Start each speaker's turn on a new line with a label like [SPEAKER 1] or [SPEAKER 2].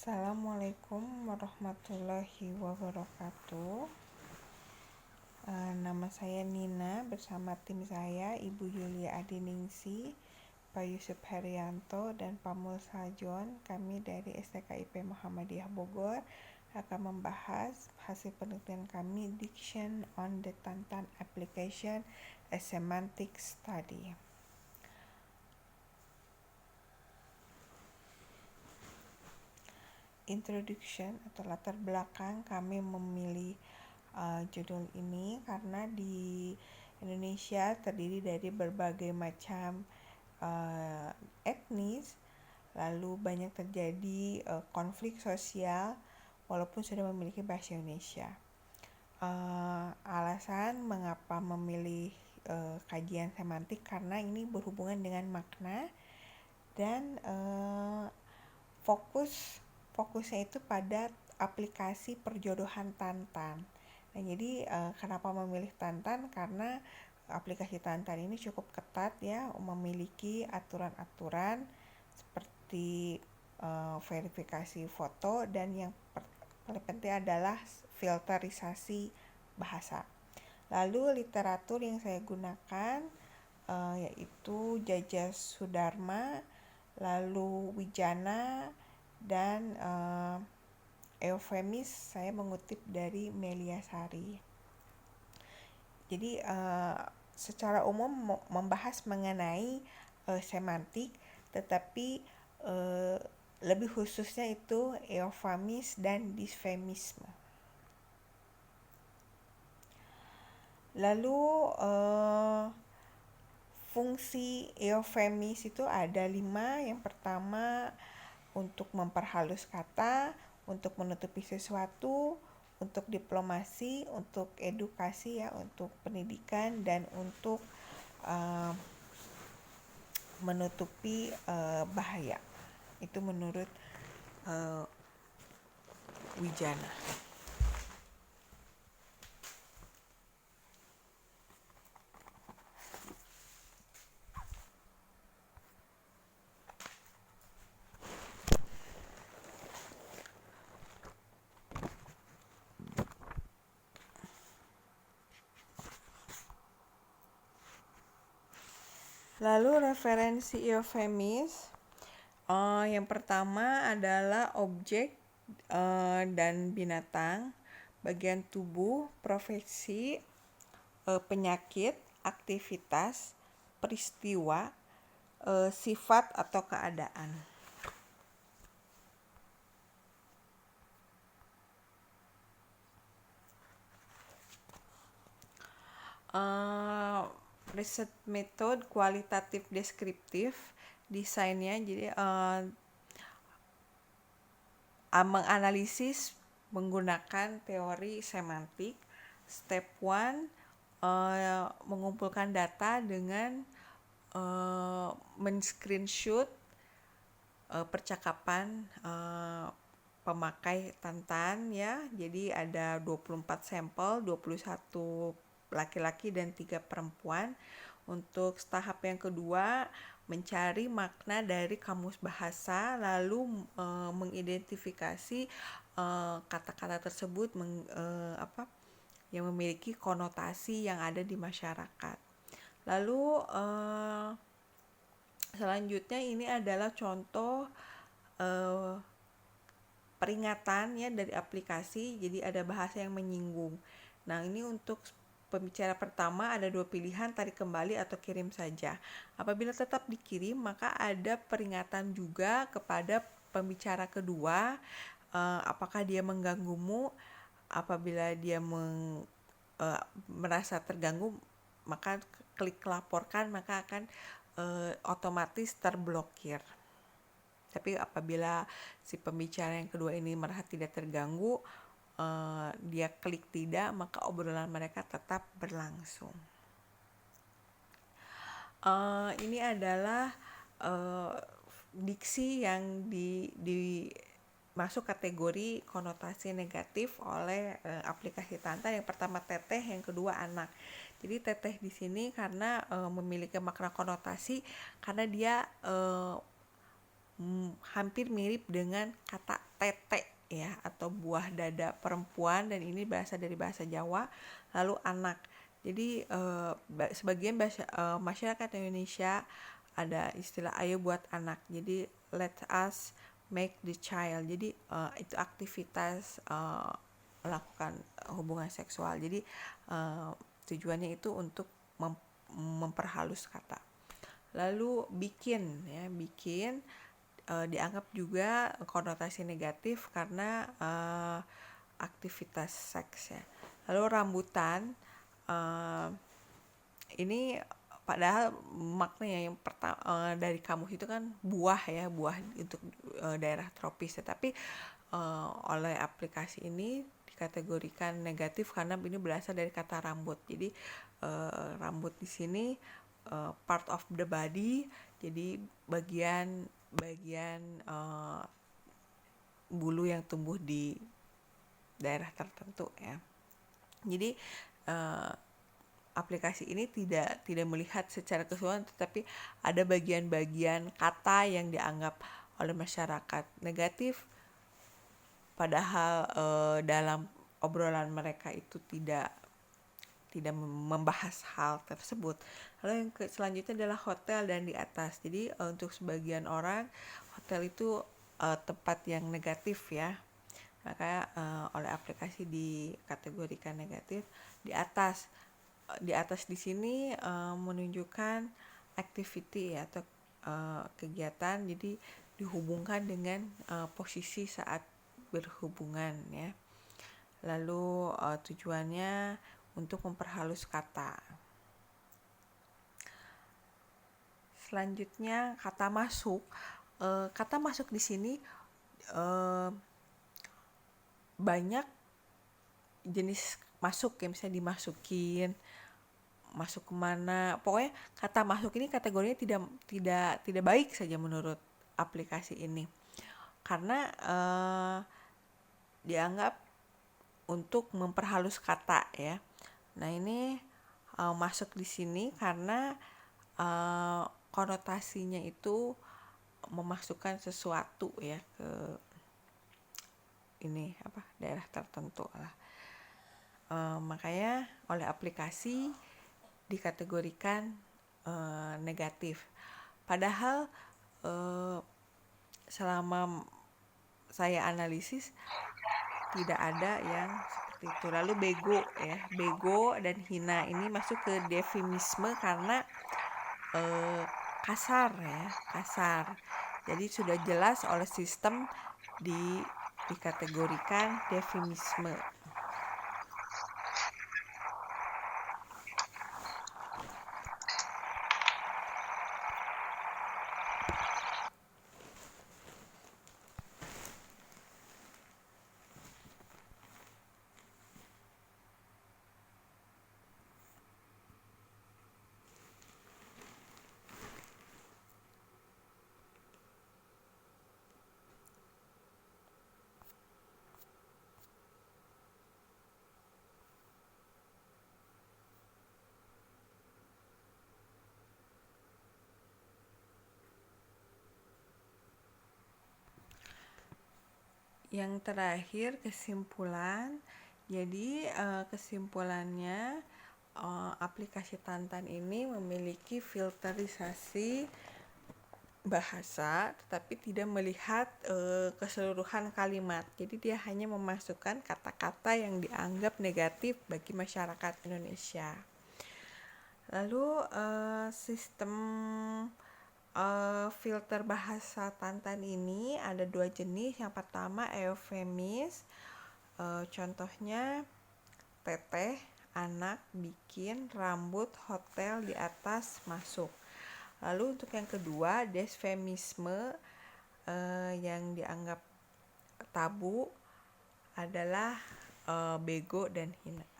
[SPEAKER 1] Assalamualaikum warahmatullahi wabarakatuh. Nama saya Nina, bersama tim saya Ibu Yulia Adiningsi, Pak Yusuf Herianto, dan Pak Mulsa John. Kami dari STKIP Muhammadiyah Bogor akan membahas hasil penelitian kami, Diction on the Tantan Application, a Semantic Study. Introduction atau latar belakang kami memilih judul ini karena di Indonesia terdiri dari berbagai macam etnis, lalu banyak terjadi konflik sosial walaupun sudah memiliki bahasa Indonesia. Alasan mengapa memilih kajian semantik karena ini berhubungan dengan makna dan fokusnya itu pada aplikasi perjodohan Tantan. Nah, jadi kenapa memilih Tantan? Karena aplikasi Tantan ini cukup ketat ya, memiliki aturan-aturan seperti verifikasi foto dan yang paling penting adalah filterisasi bahasa. Lalu literatur yang saya gunakan yaitu Jajas Sudarma, lalu Wijana, dan eufemis saya mengutip dari Melia Sari. Jadi secara umum membahas mengenai semantik, tetapi lebih khususnya itu eufemis dan disfemisme. Lalu fungsi eufemis itu ada 5. Yang pertama, untuk memperhalus kata, untuk menutupi sesuatu, untuk diplomasi, untuk edukasi ya, untuk pendidikan, dan untuk menutupi bahaya. Itu menurut Wijana. Lalu referensi eufemis, yang pertama adalah objek dan binatang, bagian tubuh, profesi, penyakit, aktivitas, peristiwa, sifat atau keadaan. Riset method kualitatif deskriptif, desainnya jadi menganalisis menggunakan teori semantik. Step 1, mengumpulkan data dengan men-screenshot percakapan pemakai Tantan ya. Jadi ada 24 sampel, 21 laki-laki dan 3 perempuan. Untuk tahap yang kedua, mencari makna dari kamus bahasa, lalu mengidentifikasi kata-kata tersebut yang memiliki konotasi yang ada di masyarakat. Lalu selanjutnya ini adalah contoh peringatan ya dari aplikasi, jadi ada bahasa yang menyinggung. Nah, ini untuk pembicara pertama ada 2 pilihan, tarik kembali atau kirim saja. Apabila tetap dikirim, maka ada peringatan juga kepada pembicara kedua, apakah dia mengganggumu. Apabila dia merasa terganggu, maka klik laporkan, maka akan otomatis terblokir. Tapi apabila si pembicara yang kedua ini merasa tidak terganggu, dia klik tidak, maka obrolan mereka tetap berlangsung. Ini adalah diksi yang masuk kategori konotasi negatif oleh aplikasi Tantan. Yang pertama teteh, yang kedua anak. Jadi teteh di sini karena memiliki makna konotasi karena dia hampir mirip dengan kata tete ya, atau buah dada perempuan, dan ini berasal dari bahasa Jawa. Lalu anak. Jadi sebagian masyarakat Indonesia ada istilah ayo buat anak. Jadi let us make the child. Jadi itu aktivitas melakukan hubungan seksual. Jadi tujuannya itu untuk memperhalus kata. Lalu bikin dianggap juga konotasi negatif karena aktivitas seks ya. Lalu rambutan, ini padahal maknanya yang pertama dari kamus itu kan buah untuk daerah tropis, tetapi oleh aplikasi ini dikategorikan negatif karena ini berasal dari kata rambut. Jadi rambut di sini part of the body, jadi bagian bulu yang tumbuh di daerah tertentu ya. Jadi aplikasi ini tidak melihat secara keseluruhan, tetapi ada bagian-bagian kata yang dianggap oleh masyarakat negatif, padahal dalam obrolan mereka itu tidak membahas hal tersebut. Lalu yang selanjutnya adalah hotel dan di atas. Jadi untuk sebagian orang hotel itu tempat yang negatif ya, makanya oleh aplikasi dikategorikan negatif. Di atas di sini menunjukkan activity atau kegiatan, jadi dihubungkan dengan posisi saat berhubungan ya. Lalu tujuannya untuk memperhalus kata. Selanjutnya kata masuk. Kata masuk di sini banyak jenis masuk ya, misalnya dimasukin, masuk kemana. Pokoknya kata masuk ini kategorinya tidak baik saja menurut aplikasi ini, karena dianggap untuk memperhalus kata ya. Nah ini masuk di sini karena konotasinya itu memasukkan sesuatu ya ke ini daerah tertentu lah. Makanya oleh aplikasi dikategorikan negatif. Padahal selama saya analisis tidak ada yang seperti itu. Lalu bego dan hina ini masuk ke eufemisme karena kasar. Jadi sudah jelas oleh sistem dikategorikan eufemisme. Yang terakhir kesimpulan. Jadi kesimpulannya aplikasi Tantan ini memiliki filterisasi bahasa, tetapi tidak melihat keseluruhan kalimat. Jadi dia hanya memasukkan kata-kata yang dianggap negatif bagi masyarakat Indonesia. Lalu sistem filter bahasa Tantan ini ada 2 jenis. Yang pertama eufemis, contohnya teteh, anak, bikin, rambut, hotel, di atas, masuk. Lalu untuk yang kedua desfemisme, yang dianggap tabu adalah bego dan hina.